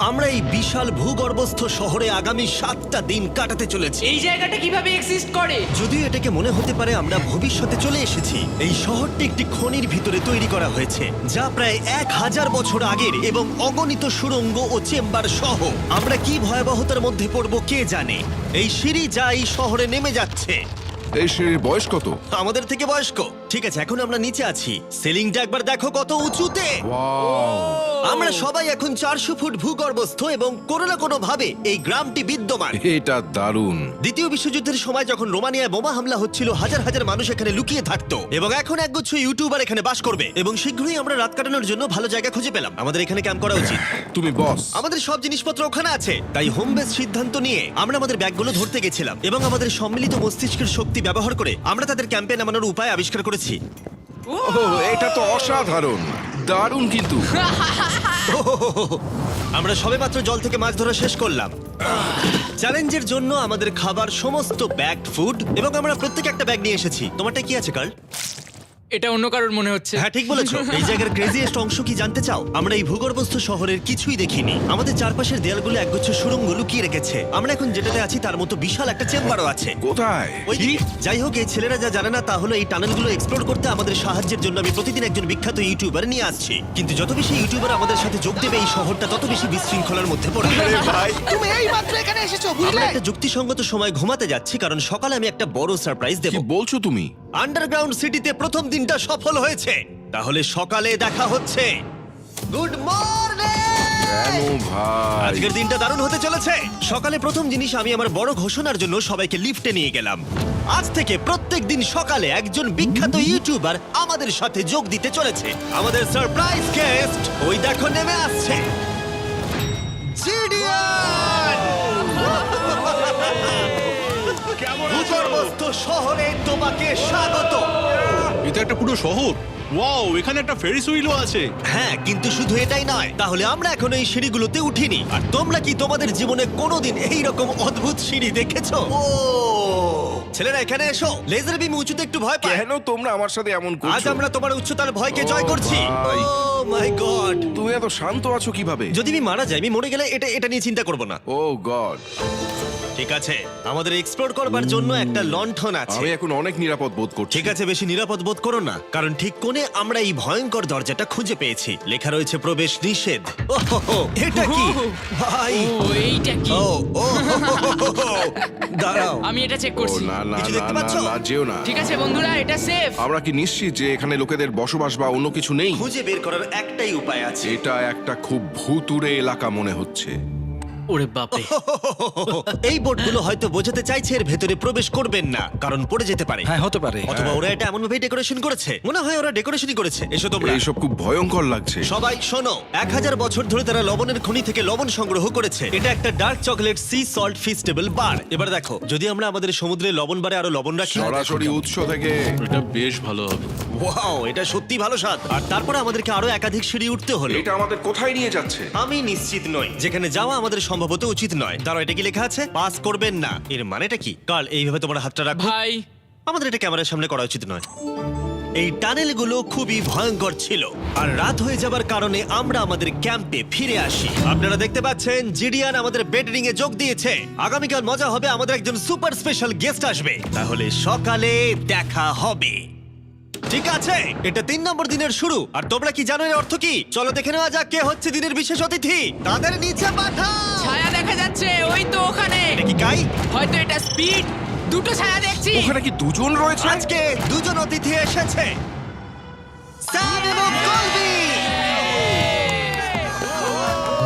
আমরা এই বিশাল ভূগর্ভস্থ শহরে আগামী 7টা দিন কাটাতে চলেছি। এই জায়গাটা কিভাবে এক্সিস্ট করে? যদিও এটাকে মনে হতে পারে আমরা ভবিষ্যতে চলে এসেছি, এই শহরটি একটি খনির ভিতরে তৈরি করা হয়েছে যা প্রায় 1000 বছর আগের এবং অগণিত সুড়ঙ্গ ও চেম্বার সহ। আমরা কি ভয়াবহতার মধ্যে পড়ব কে জানে। এই সিঁড়ি যা এই শহরে নেমে যাচ্ছে এই সিঁড়ির বয়স কত? আমাদের থেকে বয়স্ক। ঠিক আছে, এখন আমরা নিচে আছি। সিলিংটা একবার দেখো কত উঁচুতে। আমরা সবাই এখন 400 ফুট ভূগর্ভস্থ এবং কোনো না কোনো ভাবে এই গ্রামটি বিদ্যমান। এটা দারুণ। দ্বিতীয় বিশ্বযুদ্ধের সময় যখন রোমানিয়ায় বোমা হামলা হচ্ছিল, হাজার হাজার মানুষ এখানে লুকিয়ে থাকতো এবং এখন একগুচ্ছ ইউটিউবার এখানে বাস করবে। এবং শীঘ্রই আমরা রাত কাটানোর জন্য ভালো জায়গা খুঁজে পেলাম। আমাদের এখানে ক্যাম্প করা উচিত। তুমি বস। আমাদের সব জিনিসপত্র ওখানে আছে, তাই হোম বেস সিদ্ধান্ত নিয়ে আমরা আমাদের ব্যাগগুলো ধরতে গেছিলাম এবং আমাদের সম্মিলিত মস্তিষ্কের শক্তি ব্যবহার করে আমরা তাদের ক্যাম্পে নামানোর উপায় আবিষ্কার করেছি। ওহ, এটা তো অসাধারণ, দারুণ। কিন্তু আমরা সবেমাত্র জল থেকে মাছ ধরা শেষ করলাম। চ্যালেঞ্জের জন্য আমাদের খাবার সমস্ত ব্যাগড ফুড এবং আমরা প্রত্যেকে একটা ব্যাগ নিয়ে এসেছি। তোমারটা কি আছে কার্ল? এটা অন্য কারোর মনে হচ্ছে। হ্যাঁ, ঠিক বলেছো। এই জায়গার ক্রেজিয়েস্ট অংশ কি জানতে চাও? আমরা এই ভূগর্ভস্থ শহরের কিছুই দেখিনি। আমাদের চারপাশের দেয়ালগুলো একগুচ্ছ সুড়ঙ্গ লুকিয়ে রেখেছে। আমরা এখন যেটাতে আছি তার মতো বিশাল একটা চেম্বারও আছে। কোথায়? ওইদিকে। যাই হোক, এই ছেলেরা যা জানে না তা হলো এই টানেলগুলো এক্সপ্লোর করতে আমাদের সাহায্যের জন্য আমি প্রতিদিন একজন বিখ্যাত ইউটিউবার নিয়ে আসছি। কিন্তু যত বেশি ইউটিউবার আমাদের সাথে যোগ দেবে এই শহরটা তত বেশি বিশৃঙ্খলার মধ্যে পড়বে। ভাই, তুমি এই মাত্র এখানে এসেছো, আমরা বুঝলে? একটা যুক্তিসঙ্গত সময় ঘুমাতে যাচ্ছি কারণ সকালে আমি একটা বড় সারপ্রাইজ দেব। কি বলছো তুমি? আন্ডারগ্রাউন্ড সিটিতে প্রথম দিনটা সফল হয়েছে। তাহলে সকালে দেখা হচ্ছে। Good morning! কেন ভাই? আজকের দিনটা দারুণ হতে চলেছে। সকালে প্রথম জিনিস, আমি আমার বড় ঘোষণার জন্য সবাইকে লিফটে নিয়ে গেলাম। আজ থেকে প্রত্যেক দিন সকালে একজন বিখ্যাত ইউটিউবার আমাদের সাথে যোগ দিতে চলেছে। আমাদের সারপ্রাইজ গেস্ট ওই দেখো নেমে আসছে, জিডিয়ান! ভূগর্ভস্থ শহরে তোমাকে স্বাগত। এটা একটা পুরো শহর। ওয়াও, এখানে একটা ফেরিস হুইলও আছে। হ্যাঁ, কিন্তু শুধু এটাই নয়। তাহলে আমরা এখন এই সিঁড়িগুলোতে উঠিনি। আর তোমরা কি তোমাদের জীবনে কোনোদিন এই রকম অদ্ভুত সিঁড়ি দেখেছো? ও ছেলেরা, এখানে এসো। লেজার বিম উঁচুতে একটু ভয় পায়। কেন তোমরা আমার সাথে এমন আজ করছো? আমরা তোমার উচ্চতার ভয়কে জয় ও করছি। ভাই। ও মাই গড! তুমি এত শান্ত আছো কিভাবে? যদি আমি মারা যাই, আমি মরে গেলে এটা নিয়ে চিন্তা করব না। ও গড। ঠিক আছে, আমাদের এক্সপ্লোর করবার জন্য একটা লণ্ঠন আছে। আমি এখন অনেক নিরাপদ বোধ করছি। ঠিক আছে, বেশি নিরাপদ বোধ করো না, কারণ ঠিক কোণে আমরা এই ভয়ঙ্কর দরজাটা খুঁজে পেয়েছি। লেখা রয়েছে প্রবেশ নিষেধ। ওহো, এটা কি ভাই? ও এইটা কি? ও ও দাঁড়াও, আমি এটা চেক ও করছি। না না কিছু না দেখতে না পাচ্ছো? না, যেও না। ঠিক আছে বন্ধুরা, এটা সেফ। আমরা কি নিশ্চিত যে এখানে লোকেদের বসবাস বা অন্য কিছু নেই? খুঁজে বের করার একটাই উপায় আছে। এটা একটা খুব ভুতুড়ে এলাকা মনে হচ্ছে। ওরে বাপরে। এই বোর্ডগুলো হয়তো বোঝাতে চাইছে এর ভেতরে প্রবেশ করবেন না, কারণ পড়ে যেতে পারে। হ্যাঁ, হতে পারে। অথবা ওরা এটা এমন ভাবে ডেকোরেশন করেছে, মনে হয় ওরা ডেকোরেশনই করেছে। এসো তোমরা। এইসব খুব ভয়ঙ্কর লাগছে। সবাই শোনো, 1000 বছর ধরে তারা লবণের খনি থেকে লবণ সংগ্রহ করেছে। এটা একটা dark chocolate sea salt feastable bar. এবার দেখো, যদি আমরা আমাদের সমুদ্রে লবণ বারে আরো লবণ রাখি। সরাসরি উৎস থেকে। এটা বেশ ভালো হবে। ওয়াও, এটা সত্যি ভালো স্বাদ। আর তারপরে আমাদেরকে আরো একাধিক সিঁড়ি উঠতে হলো। এটা আমাদের কোথায় নিয়ে যাচ্ছে? আমি নিশ্চিত নই। যেখানে যাওয়া আমাদের সম্ভবত উচিত নয়। দাঁড়াও, এটা কি লেখা আছে? পাস করবেন না। এর মানেটা কি? কাল এইভাবে তোমার হাতটা রাখো। ভাই, আমাদের এটা ক্যামেরার সামনে করা উচিত নয়। এই টানেলগুলো খুবই ভয়ঙ্কর ছিল, আর রাত হয়ে যাবার কারণে আমরা আমাদের ক্যাম্পে ফিরে আসি। আপনারা দেখতে পাচ্ছেন জিডিয়ান আমাদের বেডরিং এ যোগ দিয়েছে। আগামীকাল মজা হবে, আমাদের একজন সুপার স্পেশাল গেস্ট আসবে। তাহলে সকালে দেখা হবে। ঠিক আছে, এটা 3 নম্বর দিনের শুরু। আর তোমরা কি জানো এর অর্থ কি? চলো দেখে নেওয়া যাক কে হচ্ছে দিনের বিশেষ অতিথি। তাদের নিচে পাঠাও। ছায়া দেখা যাচ্ছে ওই তো ওখানে। এটা কি কাই? হয়তো এটা স্পিড। দুটো ছায়া দেখছি। ওখানে কি দুজন রয়েছে? আজকে দুজন অতিথি এসেছে, স্যাম এবং কলবি।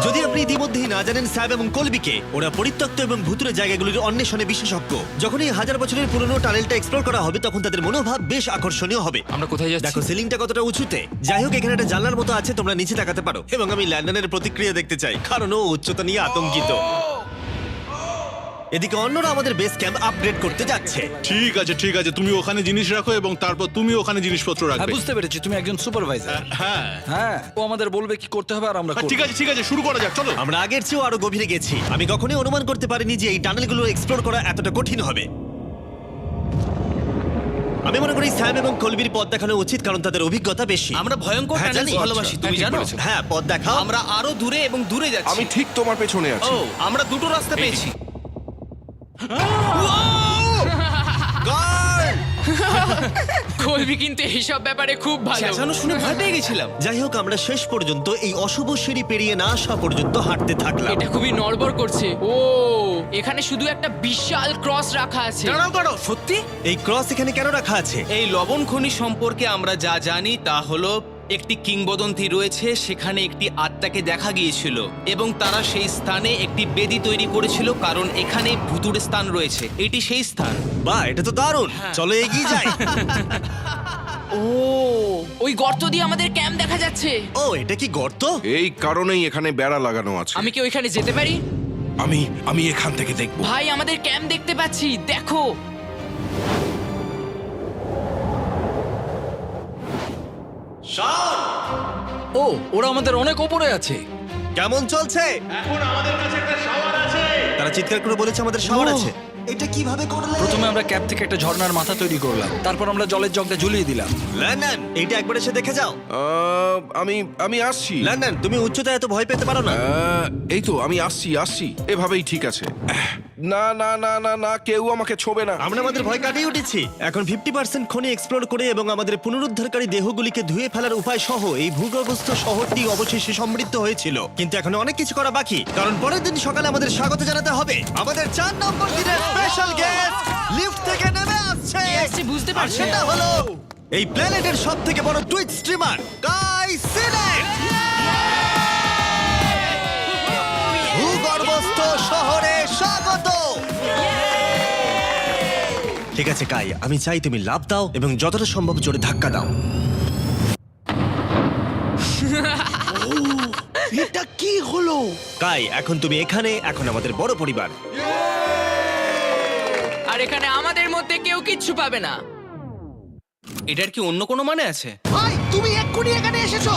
যদি আপনি ইতিমধ্যেই না জানেন স্যাম এবং কলবিকে, ওরা পরিত্যক্ত এবং ভুতুরে জায়গাগুলির অন্বেষণে বিশেষজ্ঞ। যখন এই 1000 বছরের পুরনো টানেলটা এক্সপ্লোর করা হবে, তখন তাদের মনোভাব বেশ আকর্ষণীয় হবে। আমরা কোথায় যাচ্ছি? দেখো সিলিংটা কতটা উঁচুতে। যাই হোক, এখানে একটা জানলার মতো আছে, তোমরা নিচে তাকাতে পারো। এবং আমি ল্যান্ডনের প্রতিক্রিয়া দেখতে চাই, কারণ ও উচ্চতা নিয়ে আতঙ্কিত। এদিকে অন্যরা আমাদের বেস ক্যাম্প আপগ্রেড করতে যাচ্ছে। ঠিক আছে ঠিক আছে, তুমি ওখানে জিনিস রাখো এবং তারপর তুমি ওখানে জিনিসপত্র হ্যাঁ, রাখবে। বুঝতে পেরেছি, তুমি একজন সুপারভাইজার। হ্যাঁ হ্যাঁ, ও আমাদের বলবে কি করতে হবে আর আমরা করব। ঠিক আছে, শুরু করা যাক, চলো। আমরা আগের চেয়েও আরো গভীরে গেছি। আমি কখনোই অনুমান করতে পারিনি যে এই টানেলগুলো এক্সপ্লোর করা এতটা কঠিন হবে। আমি মনে করি স্যাম এবং কলবির পথ দেখানো উচিত, কারণ তাদের অভিজ্ঞতা বেশি। আমরা ভয়ঙ্কর হ্যাঁ, টানেল জানি। ভালোবাসি, তুমি ঠিক জানো? বলেছো। হ্যাঁ, পথ দেখাও। আমরা আরো দূরে এবং দূরে যাচ্ছি। আমি ঠিক তোমার পেছনে আছি। ও, আমরা দুটো রাস্তা পেয়েছি। Guard! কলবি কিন্তু এইসব ব্যাপারে খুব ভালো। চেঁচানো শুনে ভয় পেয়ে গেছিলাম। যাই হোক, আমরা শেষ পর্যন্ত এই অশুভ সিঁড়ি পেরিয়ে না আসা পর্যন্ত হাঁটতে থাকলাম। এটা খুবই নড়বড় করছে। ও, এখানে শুধু একটা বিশাল ক্রস রাখা আছে। দাঁড়াও, সত্যি? এই ক্রস এখানে কেন রাখা আছে? এই লবণ খনি সম্পর্কে আমরা যা জানি তা হলো একটি কিংবদন্তি রয়েছে, সেখানে একটি আত্মাকে দেখা গিয়েছিল এবং তারা সেই স্থানে একটি বেদি তৈরি করেছিল, কারণ এখানে ভুতুড়ে স্থান রয়েছে। এটি সেই স্থান। বাহ, এটা তো দারুণ। চলো এগিয়ে যাই। ও, ওই গর্ত দিয়ে আমাদের ক্যাম্প দেখা যাচ্ছে। ও, এটা কি গর্ত? এই কারণেই এখানে বেড়া লাগানো আছে। আমি কি ওইখানে যেতে পারি? আমি এখান থেকে দেখব। ভাই, আমাদের ক্যাম্প দেখতে পাচ্ছি, দেখো। ও, ওরা আমাদের অনেক ওপরে আছে। কেমন চলছে? তারা চিৎকার করে বলেছে আমাদের শাওয়ার আছে। এটা কিভাবে করলে? প্রথমে আমরা ক্যাপ থেকে একটা ঝর্ণার মাথা তৈরি করলাম, তারপর আমরা জলের জগটা ঝুলিয়ে দিলাম। লন্ডন, এইটা একবার এসে দেখে যাও। আমি আসছি। লন্ডন, তুমি উচ্চতায় এত ভয় পেতে পারো না। এই তো আমি আসছি। এভাবেই ঠিক আছে। না না না না না, কেউ আমাকে ছোবে না। আমরা আমাদের ভয় কাটিয়ে উঠেছি। এখন 50% খনি এক্সপ্লোর করে এবং আমাদের পুনরুদ্ধারকারী দেহগুলিকে ধুয়ে ফেলার উপায় সহ এই ভূগর্ভস্থ শহরটি অবশেষে সমৃদ্ধ হয়েছিল। কিন্তু এখন অনেক কিছু করা বাকি, কারণ পরের দিন সকালে আমাদের স্বাগত জানাতে হবে আমাদের 4 নম্বর দিনের স্পেশাল গেস্ট লিফট থেকে নেমে আসছে। কে আসছে বুঝতে আর পারছি সেটা না। হলো এই প্ল্যানেটের সবথেকে বড় টুইট স্ট্রিমার গাই সিলেট। ভূগর্ভস্থ শহরে স্বাগত। ঠিক আছে কাই, আমি চাই তুমি লাফ দাও এবং যতটা সম্ভব জোরে ধাক্কা দাও। এটা কি হলো? কাই, এখন তুমি এখানে, এখন আমাদের বড় পরিবার। আর এখানে আমাদের মধ্যে কেউ কিচ্ছু পাবে না। এটার কি অন্য কোনো মানে আছে? ভাই, তুমি এক্ষুনি এখানে এসেছো।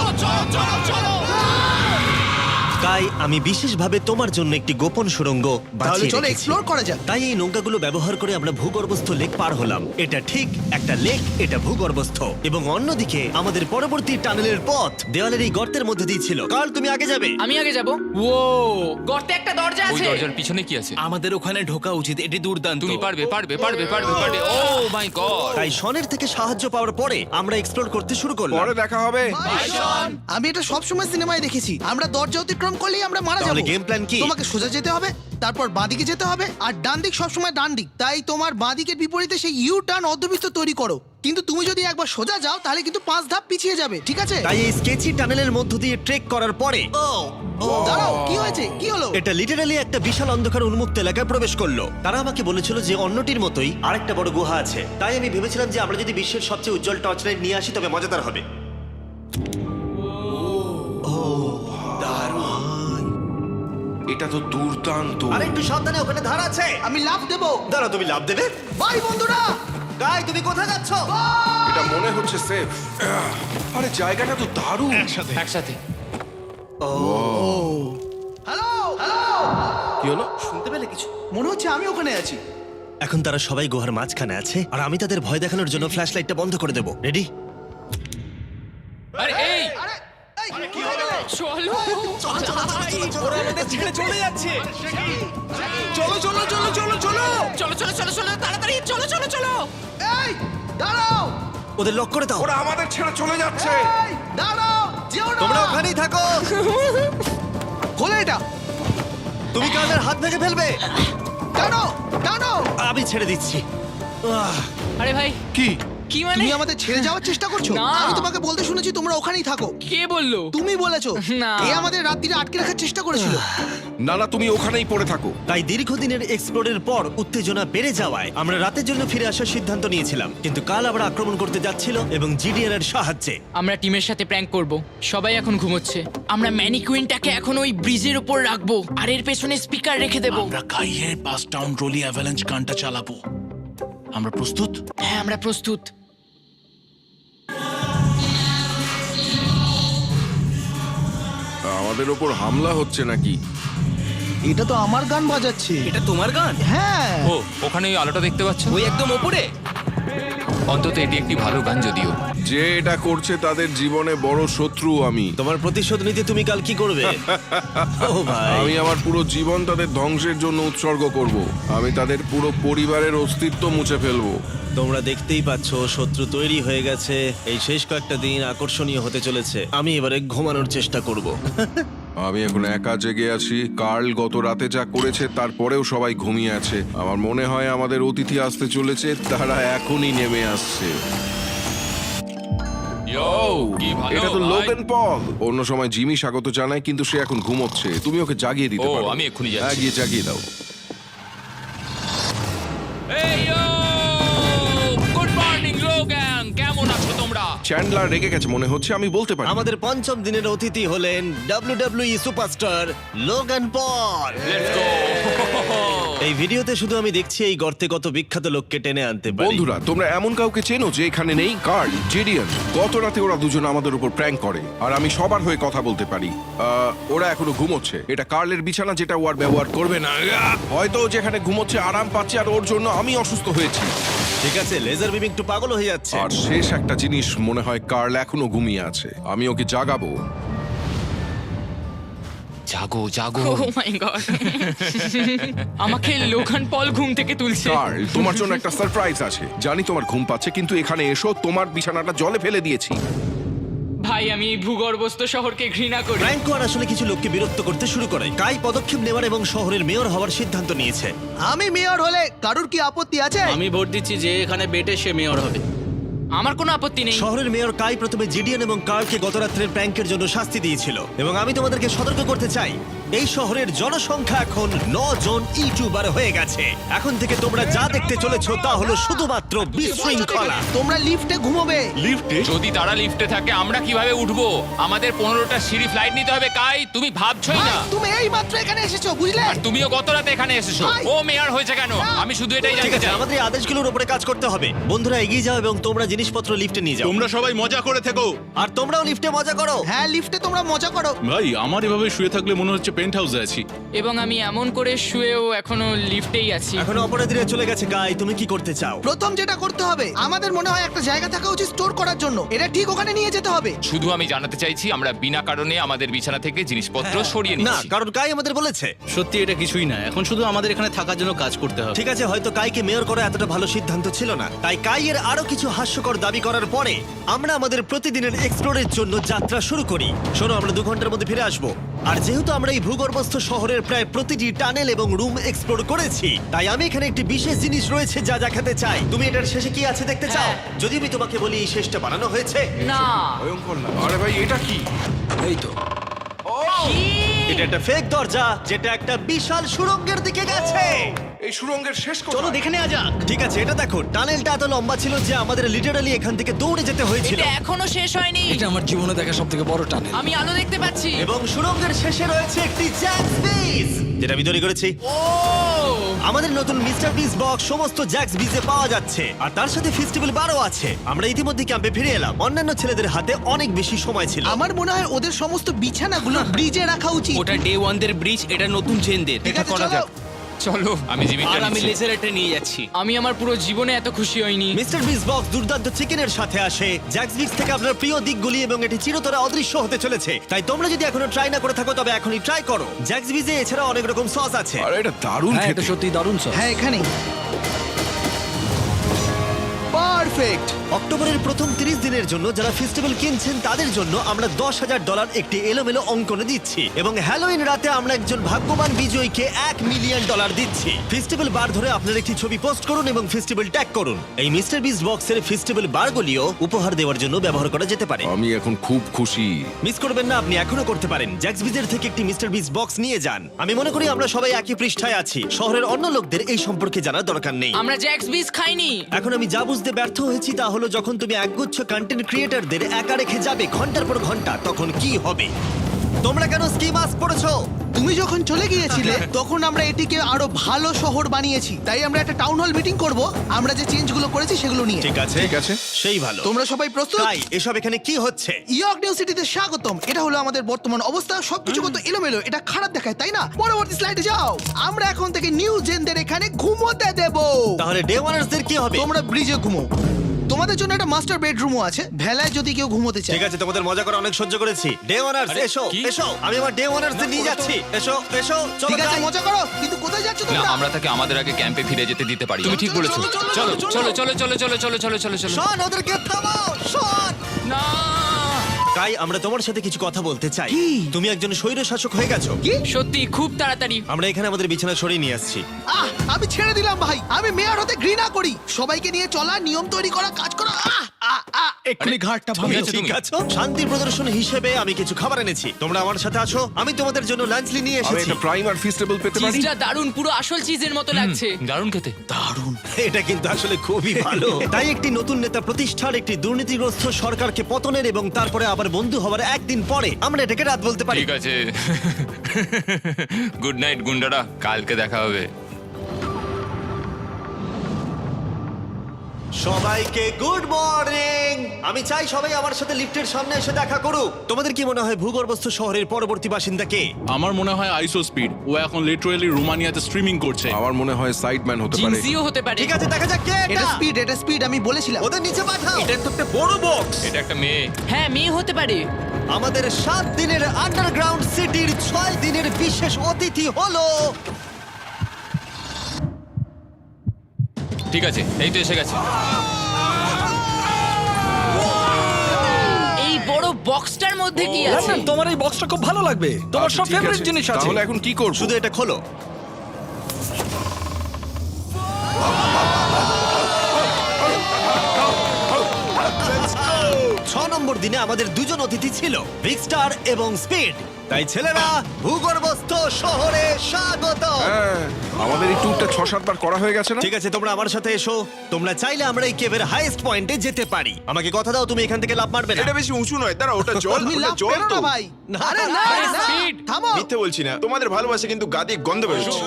কাই, আমি বিশেষভাবে তোমার জন্য একটি গোপন সুড়ঙ্গ বাছিয়ে চলো রেখেছি। এক্সপ্লোর করা যাক। তাই এই নৌকাগুলো ব্যবহার করে আমরা ভূগর্ভস্থ লেক পার হলাম। এটা ঠিক একটা লেক, এটা ভূগর্ভস্থ, এবং অন্যদিকে আমাদের পরবর্তী টানেলের পথ দেওয়ালের এই গর্তের মধ্যে দিয়ে ছিল। কাল, তুমি আগে যাবে। আমি আগে যাব। ও, গর্তে একটা দরজা ওই আছে। দরজার পিছনে কি আছে? আমাদের ওখানে ঢোকা উচিত, এটি দুর্দান্ত। তুমি পারবে। ও মাই গড! তাই শনের থেকে সাহায্য পাওয়ার পরে আমরা এক্সপ্লোর করতে শুরু করলাম। পরে দেখা হবে। আমি এটা সবসময় সিনেমায় দেখেছি, আমরা দরজা অতিক্রম করলেই আমরা মারা তাহলে যাবো। game plan কি? তোমাকে সোজা যেতে হবে, তারপর বাঁদিকে যেতে হবে, আর ডান দিক সবসময় ডান দিক। তাই তোমার বাঁদিকের বিপরীতে সেই ইউ টার্ন অর্ধবৃত্ত তৈরি করো। কিন্তু তুমি যদি একবার সোজা যাও তাহলে কিন্তু 5 ধাপ পিছিয়ে যাবে, ঠিক আছে? তাই এই স্কেচি টানেলের মধ্য দিয়ে ট্রেক করার পরে দাঁড়াও, কি হয়েছে, কি হলো? এটা লিটারালি একটা বিশাল অন্ধকার উন্মুক্ত এলাকায় প্রবেশ করলো। তারা আমাকে বলেছিল যে অন্যটির মতোই আরেকটা বড় গুহা আছে। তাই আমি ভেবেছিলাম যে আমরা যদি বিশ্বের সবচেয়ে উজ্জ্বল টর্চ লাইট নিয়ে আসি তবে মজাদার হবে। এটা তো দুর্দান্ত। আর একটু সাবধানে, ওখানে ধার আছে। আমি লাফ দেবো। দাঁড়া, তুমি লাভ দেবে? বাই বন্ধুরা। গাই, তুমি কোথায় যাচ্ছ? এটা মনে হচ্ছে সেফ। আরে জায়গাটা তো দারুণ। একসাথে। হ্যালো হ্যালো, কি হলো? শুনতে পেলে কিছু? মনে হচ্ছে আমি ওখানে আছি। এখন তারা সবাই গুহার মাঝখানে আছে, আর আমি তাদের ভয় দেখানোর জন্য ফ্ল্যাশ লাইটটা বন্ধ করে দেবো। রেডি? আরে এই চলো। ওরা আমাদের ছেড়ে চলে যাচ্ছে। চলো চলো চলো চলো চলো। চলো চলো চলো চলো, তাড়াতাড়ি চলো চলো চলো। এই দাঁড়াও, ওদের লক করে দাও। ওরা আমাদের ছেড়ে চলে যাচ্ছে। এই দাঁড়াও, যেও না। তোমরা ওখানেই থাকো। খোলো এটা। তুমি কানের হাত ভেঙে ফেলবে। টানো টানো। আমি ছেড়ে দিচ্ছি। আরে ভাই, কি? কি মানে? তুমি আমাদের ছেড়ে যাওয়ার চেষ্টা করছো? না। আমি তোমাকে বলতে শুনেছি তোমরা ওখানেই থাকো। কে বললো? তুমি বলেছো। না। এ আমাদের রাত্রিরে আটকে রাখার চেষ্টা করেছিল। না না, তুমি ওখানেই পড়ে থাকো। তাই দীর্ঘদিনের এক্সপ্লোরের পর উত্তেজনা বেড়ে যাওয়ায় আমরা রাতের জন্য ফিরে আসার সিদ্ধান্ত নিয়েছিলাম। কিন্তু কাল আবার আক্রমণ করতে যাচ্ছিল এবং জিডিএন এর সাহায্যে। আমরা টিমের সাথে প্র্যাঙ্ক করব। সবাই এখন ঘুমোচ্ছে। আমরা ম্যানিকুইনটাকে এখন ওই ব্রিজের উপর রাখবো আর এর পেছনে স্পিকার রেখে দেব। আমরা কাইয়ের পাস টাউন রোলি অ্যাভালাঞ্চ গানটা চালাবো। আমরা প্রস্তুত? হ্যাঁ, আমরা প্রস্তুত। আমাদের ওপর হামলা হচ্ছে নাকি? এটা তো আমার গান বাজাচ্ছে। এটা তোমার গান? হ্যাঁ। ও, ওখানে ওই আলোটা দেখতে পাচ্ছ? ওই একদম ওপরে? অন্তত এটি একটি ভালো গান যদিও। যে এটা করছে তাদের জীবনে বড় শত্রু আমি। তোমার প্রতিশোধ নিতে তুমি কাল কি করবে? ও ভাই, আমি আমার পুরো জীবন তাদের ধ্বংসের জন্য উৎসর্গ করব। আমি তাদের পুরো পরিবারের অস্তিত্ব মুছে ফেলবো। তোমরা দেখতেই পাচ্ছ শত্রু তৈরি হয়ে গেছে। এই শেষ কয়েকটা দিন আকর্ষণীয় হতে চলেছে। আমি এবারে ঘুমানোর চেষ্টা করব। আমি এখন একা জেগে আছি। কার্ল গত রাতে যা করেছে তারপরেও সবাই ঘুমিয়ে আছে। আমার মনে হয় আমাদের অতিথি আসতে চলেছে, তারা এখনই নেমে আসছে। কি ভালো এটা তো ভাই। Logan Paul. অন্য সময় জিমি স্বাগত জানায়, কিন্তু সে এখন ঘুমোচ্ছে। তুমি ওকে জাগিয়ে দিতে ও, পারো। আমি এক্ষুনি যাচ্ছি। হ্যাঁ, গিয়ে জাগিয়ে দাও। এই গুড মর্নিং লোগান, কেমন আছো তোমরা? চ্যান্ডলার রেগে গেছে মনে হচ্ছে, আমি বলতে পারি। আমাদের পঞ্চম দিনের অতিথি হলেন WWE superstar Logan Paul. Let's go. এই ভিডিওতে শুধু আমি দেখছি এই গর্তে কত বিখ্যাত লোককে টেনে আনতে পারি। বন্ধুরা, তোমরা এমন কাউকে চেনো যে এখানে নেই? কার্ল, জেডিয়ান। গত রাতে ওরা দুজন আমাদের উপর প্র্যাঙ্ক করে, আর আমি সবার হয়ে কথা বলতে পারি। ওরা এখনো ঘুমোচ্ছে। এটা কার্লের বিছানা, যেটা ও আর ব্যবহার করবে না। হয়তো ও যেখানে ঘুমোচ্ছে আরাম পাচ্ছে, আর ওর জন্য আমি অসুস্থ হয়েছি। ঠিক আছে, লেজার বিম একটু পাগল হয়ে যাচ্ছে। আর শেষ একটা জিনিস, মনে হয় কার্ল এখনো ঘুমিয়ে আছে। আমি ওকে জাগাবো। জাগো জাগো। ও মাই গড, আমাকে লোগান পল ঘুম থেকে তুলছে। কার্ল, তোমার জন্য একটা সারপ্রাইজ আছে। জানি তোমার ঘুম পাচ্ছে, কিন্তু এখানে এসো, তোমার বিছানাটা জলে ফেলে দিয়েছি। ভাই, আমি এই ভূগর্ভস্থ শহরকে ঘৃণা করি। ফ্র্যাঙ্কো আর আসলে কিছু লোককে বিরক্ত করতে শুরু করে। কাই পদক্ষেপ নেওয়ার এবং শহরের মেয়র হওয়ার সিদ্ধান্ত নিয়েছে। আমি মেয়র হলে কারুর কি আপত্তি আছে? আমি ভোট দিচ্ছি যে এখানে বেটে সে মেয়র হবে। আমার কোনো আপত্তি নেই। শহরের মেয়র কাই প্রথমে জিডিএন এবং কার্লকে গত রাত্রের প্র্যাঙ্কের জন্য শাস্তি দিয়েছিল, এবং আমি তোমাদেরকে সতর্ক করতে চাই, এই শহরের জনসংখ্যা এখন 9 জন ইউটিউবার হয়ে গেছে। এখন থেকে তোমরা যা দেখতে চলেছো তা হলো শুধুমাত্র বিশৃঙ্খলা। তোমরা লিফটে ঘুমোবে। যদি তারা লিফটে থাকে আমরা কিভাবে উঠবো? আমাদের 15টা সিঁড়ি ফ্লাইট নিতে হবে। কাই, তুমি ভাবছোই ভাই, না। তুমি এই মাত্র এখানে এসেছো, বুঝলে? আর তুমিও গত রাতে এখানে এসেছো। ভাই। ও মেয়র হয়েছে কেন? আমি শুধু এটাই ঠিক জানতে আছে, চাই। আমাদের এই আদেশগুলোর উপরে কাজ করতে হবে। বন্ধুরা, এগিয়ে যাও এবং তোমরা জিনিসপত্র লিফটে নিয়ে যাও। তোমরা সবাই মজা করে থেকো। আর তোমরাও লিফটে মজা করো। হ্যাঁ, লিফটে তোমরা মজা করো। ভাই, আমার এভাবে শুয়ে থাকলে মনে হচ্ছে পেন্ট হাউসে আছি। এবং আমি এমন করে শুয়েও এখনো লিফটেই আছি। এখন অপরাধীরা চলে গেছে। কাই, তুমি কি করতে চাও? প্রথম যেটা করতে হবে, আমাদের মনে হয় একটা জায়গা থাকা উচিত স্টোর করার জন্য। এটা ঠিক ওখানে নিয়ে যেতে হবে। শুধু আমি জানাতে চাইছি আমরা বিনা কারণে আমাদের বিছানা থেকে জিনিসপত্র সরিয়ে না, নিচ্ছি। কারণ কাই আমাদের বলেছে। সত্যি এটা কিছুই না, এখন শুধু আমাদের এখানে থাকার জন্য কাজ করতে হবে। ঠিক আছে, হয়তো কাইকে মেয়র করা এতটা ভালো সিদ্ধান্ত ছিল না। তাই কাইয়ের আরো কিছু হাস্যকর দাবি করার পরে আমরা আমাদের প্রতিদিনের এক্সপ্লোরের জন্য যাত্রা শুরু করি। শোনো, আমরা 2 ঘন্টার মধ্যে ফিরে আসবো। আর যেহেতু আমরা এই ভূগর্ভস্থ শহরের প্রায় প্রতিটি টানেল এবং রুম এক্সপ্লোর করেছি, তাই আমি এখানে একটি বিশেষ জিনিস রয়েছে যা দেখাতে চাই। তুমি এটার শেষে কি আছে দেখতে চাও? হ্যাঁ। যদি আমি তোমাকে বলি এই শেষটা বানানো হয়েছে। না, ভয়ঙ্কর না? আরে ভাই, এটা কি? এই তো এটা একটা ফেক দরজা, যেটা একটা বিশাল সুড়ঙ্গের দিকে গেছে। এই সুড়ঙ্গের শেষ চলো কোথায়? দেখে নেওয়া যাক। ঠিক আছে, এটা দেখো, টানেলটা এত লম্বা ছিল যে আমাদের লিটারালি এখান থেকে দৌড়ে যেতে হয়েছিল। এটা এখনো শেষ হয়নি। এটা আমার জীবনে দেখা সব থেকে বড় টানেল। আমি আলো দেখতে পাচ্ছি। এবং সুড়ঙ্গের শেষে রয়েছে একটি জ্যাক্স বিজ, যেটা আমি তৈরি করেছি। ও, আমাদের নতুন মিস্টার বিস বক্স সমস্ত জ্যাক্স বিজে পাওয়া যাচ্ছে, আর তার সাথে ফেস্টিভ্যাল বারও আছে। আমরা ইতিমধ্যে ক্যাম্পে ফিরে এলাম। অন্যান্য ছেলেদের হাতে অনেক বেশি সময় ছিল। আমার মনে হয় ওদের সমস্ত বিছানাগুলো ব্রিজে রাখা উচিত। ওটা ডে 1 দের ব্রিজ, এটা নতুন চেনদের। ঠিক এটা আছে, করা চলো। যাক। চলো, আমি জিমিটা আর আমি নিচ্ছি। লেজারটা নিয়ে যাচ্ছি। আমি আমার পুরো জীবনে এত খুশি হইনি। মিস্টার বিস বক্স দুর্দান্ত চিকেনের সাথে আসে, জ্যাক্স বিক্স থেকে আপনার প্রিয় দিকগুলি, এবং এটি চিরতরে অদৃশ্য হতে চলেছে। তাই তোমরা যদি এখনো ট্রাই না করে থাকো তবে এখনই ট্রাই করো। জ্যাক্স বিজে এছাড়া অনেক রকম সস আছে। আরে এটা দারুণ হ্যাঁ, খেতে। এটা সত্যি দারুণ সব। হ্যাঁ, এখানেই। পারফেক্ট। অক্টোবরের প্রথম 30 দিনের জন্য যারা ফেস্টিভ্যাল কিনছেন তাদের জন্য আমরা $10,000 একটি এলোমেলো অঙ্কনে দিচ্ছি, এবং হ্যালোইন রাতে আমরা একজন ভাগ্যবান বিজয়ীকে $1 মিলিয়ন দিচ্ছি। ফেস্টিভ্যাল বার ধরে আপনার একটি ছবি পোস্ট করুন এবং ফেস্টিভ্যাল ট্যাগ করুন। এই মিস্টার বিস বক্সের ফেস্টিভ্যাল বারগুলিও উপহার দেওয়ার জন্য ব্যবহার করা যেতে পারে। আমি এখন খুব খুশি। মিস করবেন না, আপনি এখনো করতে পারেন। জ্যাক্স বিজের থেকে একটি মিস্টার বিস বক্স নিয়ে যান। আমি মনে করি আমরা সবাই একই পৃষ্ঠায় আছি। শহরের অন্য লোকদের এই সম্পর্কে জানার দরকার নেই। আমরা জ্যাক্স বিস খাইনি। এখন আমি যা বুঝতে ব্যর্থ হয়েছি তা হলো, যখন তুমি একগুচ্ছ কন্টেন্ট ক্রিয়েটরদের একা রেখে যাবে ঘন্টার পর ঘন্টা, তখন কি হবে? তোমরা কেন স্কি মাস্ক পরেছো? তুমি যখন চলে গিয়েছিলে তখন আমরা এটিকে আরো ভালো শহর বানিয়েছি। তাই আমরা একটা টাউন হল মিটিং করব, আমরা যে চেঞ্জগুলো করেছি সেগুলো নিয়ে। ঠিক আছে, ঠিক আছে। সেই ভালো। তোমরা সবাই প্রস্তুত? তাই এসব এখানে কি হচ্ছে? ইয়র্ক নিউ সিটিতে স্বাগতম। এটা হলো আমাদের বর্তমান অবস্থা। সবকিছু কত এলোমেলো, এটা খারাপ দেখায়, তাই না? পরবর্তী স্লাইডে যাও। আমরা এখন থেকে নিউ জেনদের এখানে ঘুমোতে দেব। তাহলে ডে ওয়ানার্সদের কি হবে? তোমরা ব্রিজে ঘুমো। তোমাদের জন্য একটা মাস্টার বেডরুমও আছে ভেলায় যদি কেউ ঘুমোতে চায়। ঠিক আছে, তোমাদের মজা করে অনেক সহ্য করেছি। ডে ওয়ানার্স এসো কি? এসো, আমি আমার ডে ওয়ানার্স নিয়ে যাচ্ছি। এসো এসো, চলো ঠিক আছে, যাই। মজা করো, কিন্তু কোথায় যাচ্ছ না তোমরা? আমরা তাকে আমাদের আগে ক্যাম্পে ফিরে যেতে দিতে পারি তুমি ঠিক বলেছো। চলো চলো চলো চলো চলো চলো চলো চলো চলো শন, ওদেরকে থামাও, শন। না তাই আমরা তোমার সাথে কিছু কথা বলতে চাই। তুমি একজন স্বৈর শাসক হয়ে গেছো। সত্যি খুব তাড়াতাড়ি। আমরা এখানে আমাদের বিছানা সরিয়ে নিয়ে আসছি। আমি ছেড়ে দিলাম ভাই, আমি মেয়র হতে ঘৃণা করি। সবাইকে নিয়ে চলা, নিয়ম তৈরি করা, কাজ করা। এক্ষুনি ঘাটটা তুমি ভাঙো। ঠিক আছো? শান্তি প্রদর্শন হিসেবে আমি কিছু খাবার এনেছি, তোমরা আমার সাথে আছো। আমি তোমাদের জন্য লাঞ্চ নিয়ে আমি এসেছি। একটা প্রাইম আর ফিস্টেবল পেতে পারি? চিজটা দারুণ, পুরো আসল চিজের মতো লাগছে। দারুণ খেতে এটা কিন্তু আসলে খুবই ভালো। তাই একটি নতুন নেতা প্রতিষ্ঠার, একটি দুর্নীতিগ্রস্ত সরকারকে পতনের এবং তারপরে আবার বন্ধু হওয়ার একদিন পরে আমরা এটাকে রাত বলতে পারি। ঠিক আছে গুড নাইট গুন্ডারা, কালকে দেখা হবে। সবাইকে গুড মর্নিং। আমি চাই সবাই আমার সাথে লিফটের সামনে এসে দেখা করুক। তোমাদের কি মনে হয় ভূগর্ভস্থ শহরের পরবর্তী বাসিন্দা কে? আমার মনে হয় আইসো স্পিড, ও এখন লিটারালি রোমানিয়াতে স্ট্রিমিং করছে। আমার মনে হয় সাইডম্যান হতে পারে। জিনসিও হতে পারে। ঠিক আছে, দেখা যাক কে এটা এটা। স্পিড, এটা স্পিড, আমি বলেছিলাম। ওদের নিচে পাঠাও। এটা তো একটা বড় বক্স। এটা একটা মেয়ে। হ্যাঁ, মেয়ে হতে পারে। আমাদের 7 দিনের আন্ডারগ্রাউন্ড সিটির 6 দিনের বিশেষ অতিথি হলো ঠিক আছে, এই তো এসে গেছে। এই বড় বক্সটার মধ্যে কি আছে? লন্ডন, তোমার এই বক্সটা খুব ভালো লাগবে, তোমার আচ্ছা, সব ঠিক ফেভারিট আছে। জিনিস আছে। তাহলে এখন কি করব? শুধু এটা খোলো। ছ নম্বর দিনে আমাদের দুজন অতিথি ছিল, বিগ স্টার এবং স্পিড। তাই ছেলেরা, ভূগর্ভস্থ শহরে স্বাগত। হ্যাঁ, আমাদের এই ট্যুরটা 6-7 বার করা হয়ে গেছে না? ঠিক আছে, তোমরা আমার সাথে এসো। তোমরা চাইলে আমরা এই কেভের হাইয়েস্ট পয়েন্টে যেতে পারি। আমাকে কথা দাও তুমি এখান থেকে লাফ মারবে না। এটা বেশি উঁচু নয়, দাঁড়া, ওটা জল, তুমি ওটা লাভ জল পেরো তো। না ভাই। আরে না, আরে না, speed। থামো। মিথ্যে বলছি না, তোমাদের ভালোবাসে কিন্তু গাদি গন্ধ বেরোচ্ছে।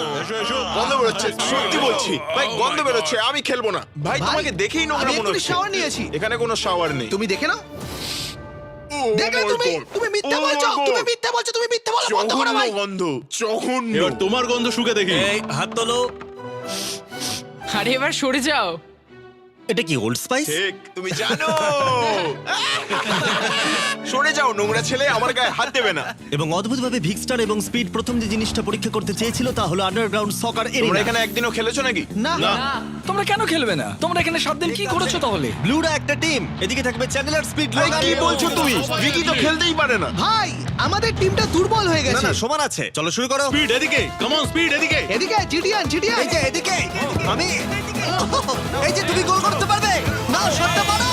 গন্ধ বেরোচ্ছে, সত্যি বলছি ভাই, গন্ধ বেরোচ্ছে। আমি খেলবো না ভাই, ভাই, তোমাকে দেখেই নোংরা আমি মনে এক্ষুনি হচ্ছে। shower নিয়েছি। এখানে কোনো শাওয়ার নেই। তুমি দেখে নাও। ও দেখলে my তুমি, God! তুমি মিথ্যা Oh my বলছো, God! তুমি মিথ্যা বলছো, তুমি মিথ্যা বলা বন্ধ করো জঘন্য ভাই। গন্ধ, জঘন্য। এবার তোমার গন্ধ শুকে দেখি। এই হাত তোলো। আরে এবার সরে যাও। এটা কি ওল্ড স্পাইস? ঠিক, তুমি জানো। সরে যাও নোংরা ছেলে, আমার গায়ে হাত দেবে না। এবং অদ্ভুতভাবে ভিক্সটার এবং স্পিড প্রথম যে জিনিসটা পরীক্ষা করতে চেয়েছিল তা হলো আন্ডারগ্রাউন্ড সকার তোমরা এরিয়া। এখানে একদিনও খেলেছো নাকি? না, তোমরা কেন খেলবে না? তোমরা এখানে 7 দিন কি করেছো তাহলে? ব্লুরা একটা টিম, এদিকে থাকবে চ্যানেলার, স্পিড, ভাই, লোগান। কি বলছো তুমি? ভিকি তো খেলতেই পারে না। ভাই, আমাদের টিমটা দুর্বল হয়ে না গেছে। না, সমান আছে। চলো শুরু করো। স্পিড এদিকে, কাম অন স্পিড এদিকে। এদিকে জিডিয়ান, জিডিয়ান। এই যে এদিকে, আমি এই যে তুমি গোল করতে পারবে না, শটটা মারো।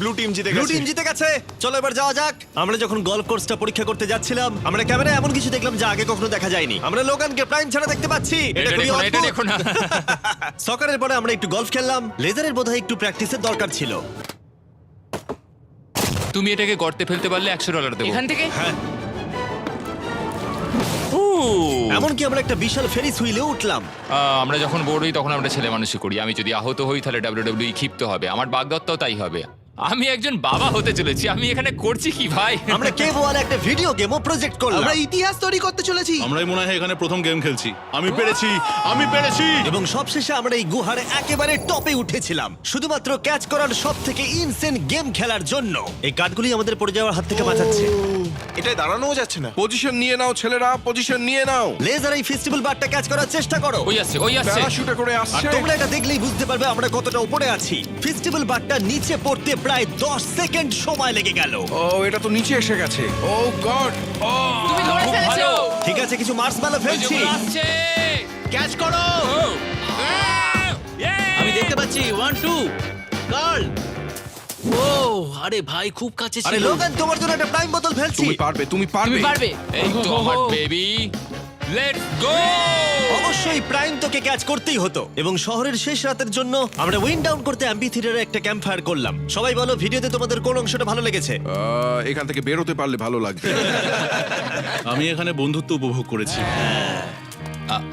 ব্লু টিম জিতে ব্লু গেছে। টিম জিতে গেছে। চলো এবার যাওয়া যাক। আমরা যখন গলফ কোর্সটা পরীক্ষা করতে যাচ্ছিলাম, আমরা ক্যামেরায় এমন কিছু দেখলাম যা আগে কখনো দেখা যায়নি। আমরা লোগানকে প্রাইম ছাড়া দেখতে পাচ্ছি। এটা খুবই দেখো না, এটা অদ্ভুত। দেখো না। সকারের পরে আমরা একটু গলফ খেললাম। লেজারের বোধহয় একটু প্র্যাকটিসের দরকার ছিল। তুমি এটাকে গর্তে ফেলতে পারলে $100 দেবো। এখান থেকে এমনকি আমরা একটা বিশাল ফেরিস হুইলে উঠলাম। আমরা যখন বোর হই তখন আমরা ছেলে মানুষই করি। আমি যদি আহত হই তাহলে WWE ক্ষিপ্ত হবে, আমার বাগদত্তাও তাই হবে। আমি একজন বাবা হতে চলেছি, আমি এখানে করছি কি ভাই? আমরা কেভ ওয়ালে একটা ভিডিও গেমও প্রজেক্ট করলাম আমরা ইতিহাস তৈরি করতে চলেছি। আমরাই মনে হয় এখানে প্রথম গেম খেলছি। আমি পেরেছি, আমি পেরেছি। এবং সবশেষে আমরা এই গুহার একেবারে টপে উঠেছিলাম শুধুমাত্র ক্যাচ করার সব থেকে ইনসেন গেম খেলার জন্য। এই কাঠগুলি আমাদের পড়ে যাওয়ার হাত থেকে বাঁচাচ্ছে। এটাই দাঁড়ানোও যাচ্ছে না। পজিশন নিয়ে নাও ছেলেরা, পজিশন নিয়ে নাও। লেজার এই ফেস্টিভ্যাল বারটা ক্যাচ করার চেষ্টা করো। ওই আসছে, ওই আসছে। প্যারাশুটে করে আর আসছে। তোমরা এটা দেখলেই বুঝতে পারবে আমরা কতটা উপরে আছি। ফেস্টিভ্যাল বারটা নিচে পড়তে প্রায় 10 সেকেন্ড সময় লেগে গেল। ও, এটা তো নিচে এসে গেছে। ও গড। তুমি ধরে খুব ফেলেছো। ভালো। ঠিক আছে, কিছু মার্সম্যালো ওই যে ফেলছি। ওরা আসছে। ক্যাচ করো। আমি দেখতে পাচ্ছি 1 2 গার্ল। ও আরে ভাই, খুব কাছে আরে ছিল। লোগান, তোমার জন্য একটা প্রাইম বোতল ফেলছি। তুমি পারবে, তুমি পারবে। তুমি পারবে। এই তো আমার বেবি, লেটস গো। অবশ্যই প্রাইম তোকে ক্যাচ করতেই হতো। এবং শহরের শেষ রাতের জন্য আমরা উইন্ড ডাউন করতে অ্যাম্পি থিয়েটারে একটা ক্যাম্প ফায়ার করলাম। সবাই বলো ভিডিওতে তোমাদের কোন অংশটা ভালো লেগেছে? এখান থেকে বেরোতে পারলে ভালো লাগবে। আমি এখানে বন্ধুত্ব উপভোগ করেছি।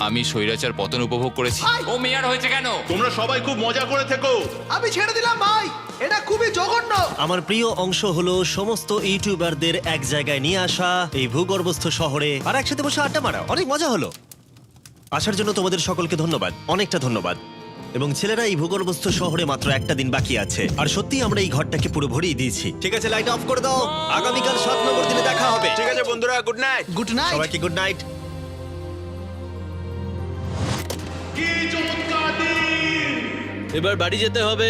আমি স্বৈরাচার পতন উপভোগ করেছি। ও মেয়ার হয়েছে কেন? তোমরা সবাই খুব মজা করে থেকো। আমি ছেড়ে দিলাম ভাই, এটা খুবই জঘন্য। আমার প্রিয় অংশ হলো সমস্ত ইউটিউবারদের এক জায়গায় নিয়ে আসা এই ভূগর্ভস্থ শহরে আর একসাথে বসে আড্ডা মারা। অনেক মজা হলো। আসার জন্য তোমাদের সকলকে ধন্যবাদ, অনেকটা ধন্যবাদ। এবং ছেলেরা, এই ভূগর্ভস্থ শহরে মাত্র একটা দিন বাকি আছে, আর সত্যি আমরা এই ঘরটাকে পুরো ভরিয়ে দিয়েছি। ঠিক আছে, লাইট অফ করে দাও। আগামীকাল 7 নম্বর দিনে দেখা হবে। ঠিক আছে বন্ধুরা, গুড নাইট। Good night. সবাইকে গুড নাইট। এবার বাড়ি যেতে হবে।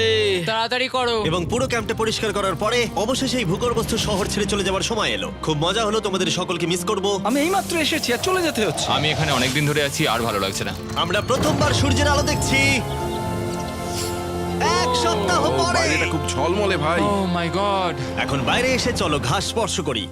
তাড়াতাড়ি করো। এবং পুরো ক্যাম্পটা পরিষ্কার করার পরে অবশেষে এই ভূগর্ভস্থ শহর ছেড়ে চলে যাওয়ার সময় এলো। খুব মজা হলো, তোমাদের সকলকে মিস করব। আমি এইমাত্র এসেছি আর চলে যেতে হচ্ছে। আমি এখানে অনেকদিন ধরে আছি, আর ভালো লাগছে না। আমরা প্রথমবার সূর্যের আলো দেখছি 1 সপ্তাহ ও, পরে। বাইরেটা খুব ঝলমলে ভাই। ও মাই গড। এখন বাইরে এসে চলো ঘাস স্পর্শ করি।